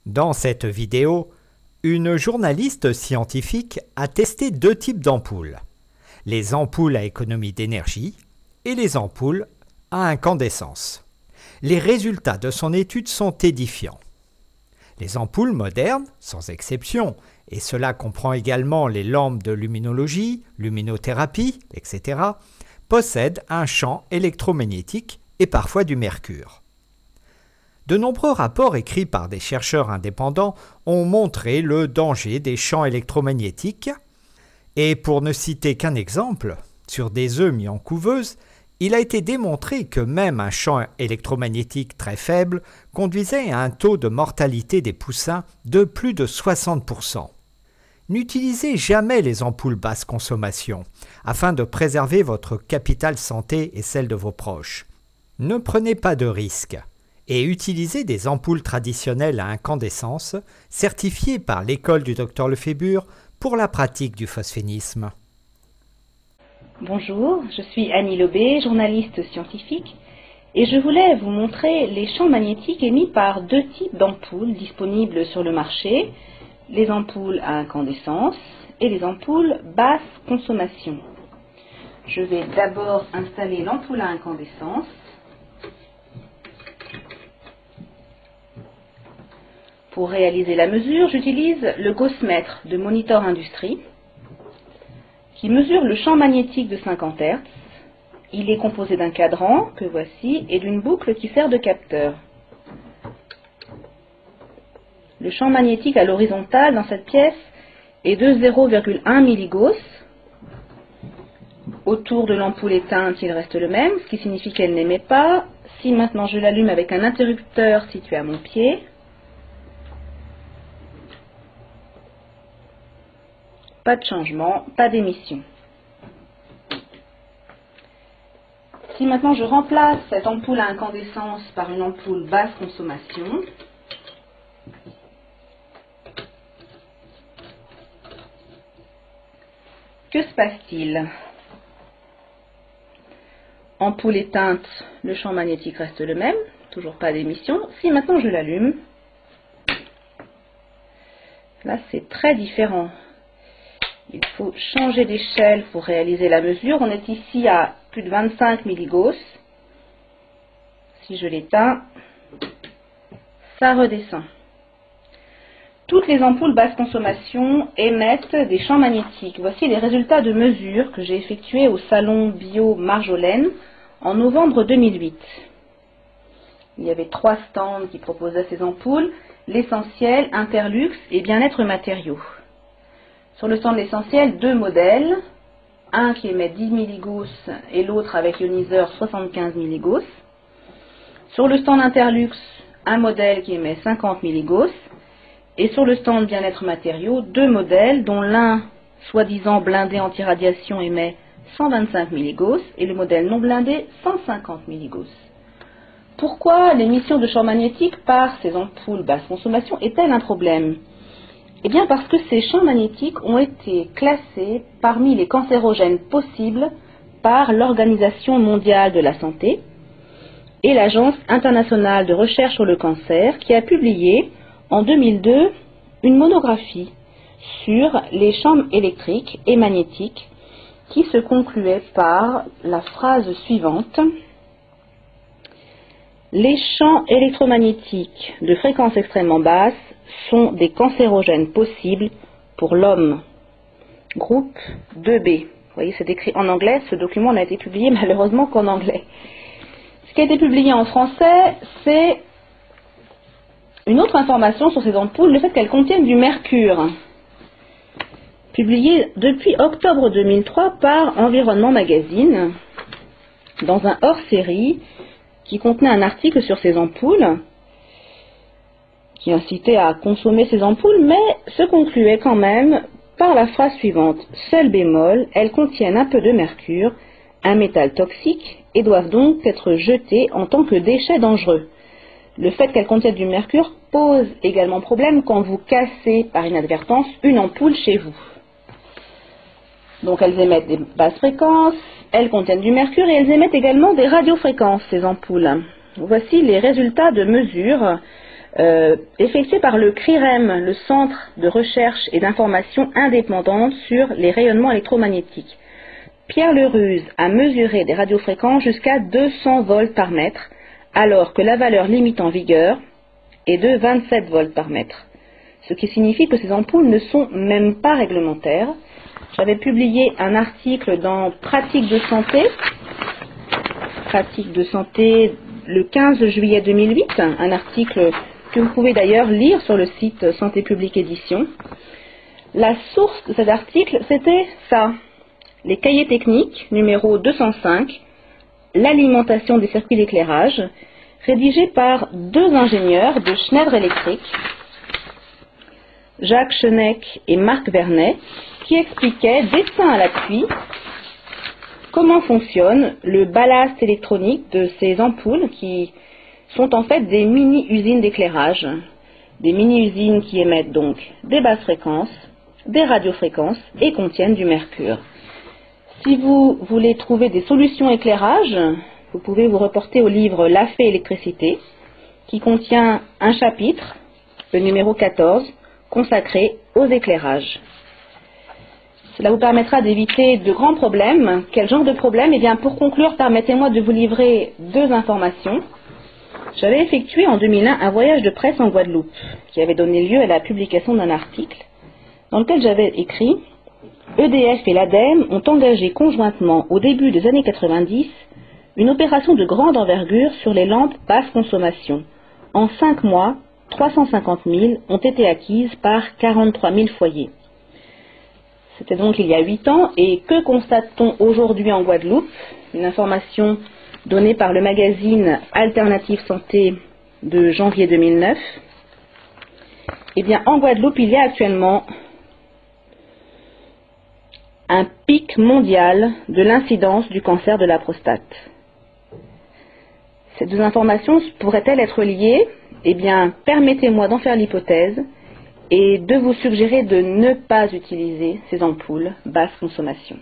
Dans cette vidéo, une journaliste scientifique a testé deux types d'ampoules. Les ampoules à économie d'énergie et les ampoules à incandescence. Les résultats de son étude sont édifiants. Les ampoules modernes, sans exception, et cela comprend également les lampes de luminologie, luminothérapie, etc., possèdent un champ électromagnétique et parfois du mercure. De nombreux rapports écrits par des chercheurs indépendants ont montré le danger des champs électromagnétiques et pour ne citer qu'un exemple, sur des œufs mis en couveuse, il a été démontré que même un champ électromagnétique très faible conduisait à un taux de mortalité des poussins de plus de 60%. N'utilisez jamais les ampoules basse consommation afin de préserver votre capital santé et celle de vos proches. Ne prenez pas de risques et utilisez des ampoules traditionnelles à incandescence certifiées par l'école du Dr Lefébure pour la pratique du phosphénisme. Bonjour, je suis Annie Lobé, journaliste scientifique, et je voulais vous montrer les champs magnétiques émis par deux types d'ampoules disponibles sur le marché, les ampoules à incandescence et les ampoules basse consommation. Je vais d'abord installer l'ampoule à incandescence. Pour réaliser la mesure, j'utilise le Gauss-mètre de Monitor Industries qui mesure le champ magnétique de 50 Hz. Il est composé d'un cadran, que voici, et d'une boucle qui sert de capteur. Le champ magnétique à l'horizontale dans cette pièce est de 0,1 milligauss. Autour de l'ampoule éteinte, il reste le même, ce qui signifie qu'elle n'émet pas. Si maintenant je l'allume avec un interrupteur situé à mon pied, pas de changement, pas d'émission. Si maintenant je remplace cette ampoule à incandescence par une ampoule basse consommation, que se passe-t-il? Ampoule éteinte, le champ magnétique reste le même, toujours pas d'émission. Si maintenant je l'allume, là c'est très différent. Il faut changer d'échelle pour réaliser la mesure. On est ici à plus de 25 milligauss. Si je l'éteins, ça redescend. Toutes les ampoules basse consommation émettent des champs magnétiques. Voici les résultats de mesure que j'ai effectués au salon Bio Marjolaine en novembre 2008. Il y avait 3 stands qui proposaient ces ampoules, l'essentiel, Interlux et Bien-être matériaux. Sur le stand de l'essentiel, 2 modèles, un qui émet 10 milligauss et l'autre avec ioniseur 75 milligauss. Sur le stand Interlux, un modèle qui émet 50 milligauss. Et sur le stand Bien-être matériaux, 2 modèles, dont l'un, soi-disant blindé anti-radiation, émet 125 milligauss et le modèle non blindé 150 milligauss. Pourquoi l'émission de champs magnétiques par ces ampoules basse consommation est-elle un problème? Eh bien parce que ces champs magnétiques ont été classés parmi les cancérogènes possibles par l'Organisation mondiale de la santé et l'Agence internationale de recherche sur le cancer qui a publié en 2002 une monographie sur les champs électriques et magnétiques qui se concluait par la phrase suivante: les champs électromagnétiques de fréquence extrêmement basse sont des cancérogènes possibles pour l'homme. Groupe 2B. Vous voyez, c'est écrit en anglais. Ce document n'a été publié malheureusement qu'en anglais. Ce qui a été publié en français, c'est une autre information sur ces ampoules, le fait qu'elles contiennent du mercure. Publié depuis octobre 2003 par Environnement Magazine, dans un hors-série qui contenait un article sur ces ampoules, qui incitait à consommer ces ampoules, mais se concluait quand même par la phrase suivante: seul bémol, elles contiennent un peu de mercure, un métal toxique, et doivent donc être jetées en tant que déchets dangereux. Le fait qu'elles contiennent du mercure pose également problème quand vous cassez par inadvertance une ampoule chez vous. Donc elles émettent des basses fréquences, elles contiennent du mercure et elles émettent également des radiofréquences, ces ampoules. Voici les résultats de mesure effectué par le CRIREM, le Centre de recherche et d'information indépendante sur les rayonnements électromagnétiques. Pierre Leruse a mesuré des radiofréquences jusqu'à 200 volts par mètre, alors que la valeur limite en vigueur est de 27 volts par mètre. Ce qui signifie que ces ampoules ne sont même pas réglementaires. J'avais publié un article dans Pratique de santé le 15 juillet 2008, un article que vous pouvez d'ailleurs lire sur le site Santé publique édition. La source de cet article, c'était ça, les cahiers techniques numéro 205, l'alimentation des circuits d'éclairage, rédigés par deux ingénieurs de Schneider Electric, Jacques Chenek et Marc Vernet, qui expliquaient, dessin à l'appui, comment fonctionne le ballast électronique de ces ampoules qui sont en fait des mini-usines d'éclairage. Des mini-usines qui émettent donc des basses fréquences, des radiofréquences et contiennent du mercure. Si vous voulez trouver des solutions éclairage, vous pouvez vous reporter au livre La Fée électricité, qui contient un chapitre, le numéro 14, consacré aux éclairages. Cela vous permettra d'éviter de grands problèmes. Quel genre de problème? Eh bien, pour conclure, permettez-moi de vous livrer deux informations. J'avais effectué en 2001 un voyage de presse en Guadeloupe, qui avait donné lieu à la publication d'un article, dans lequel j'avais écrit « EDF et l'ADEME ont engagé conjointement, au début des années 90, une opération de grande envergure sur les lampes basse consommation. En 5 mois, 350 000 ont été acquises par 43 000 foyers. » C'était donc il y a 8 ans, et que constate-t-on aujourd'hui en Guadeloupe? Une information donnée par le magazine Alternative Santé de janvier 2009. Eh bien, en Guadeloupe, il y a actuellement un pic mondial de l'incidence du cancer de la prostate. Ces deux informations pourraient-elles être liées? Eh bien, permettez-moi d'en faire l'hypothèse et de vous suggérer de ne pas utiliser ces ampoules basse consommation.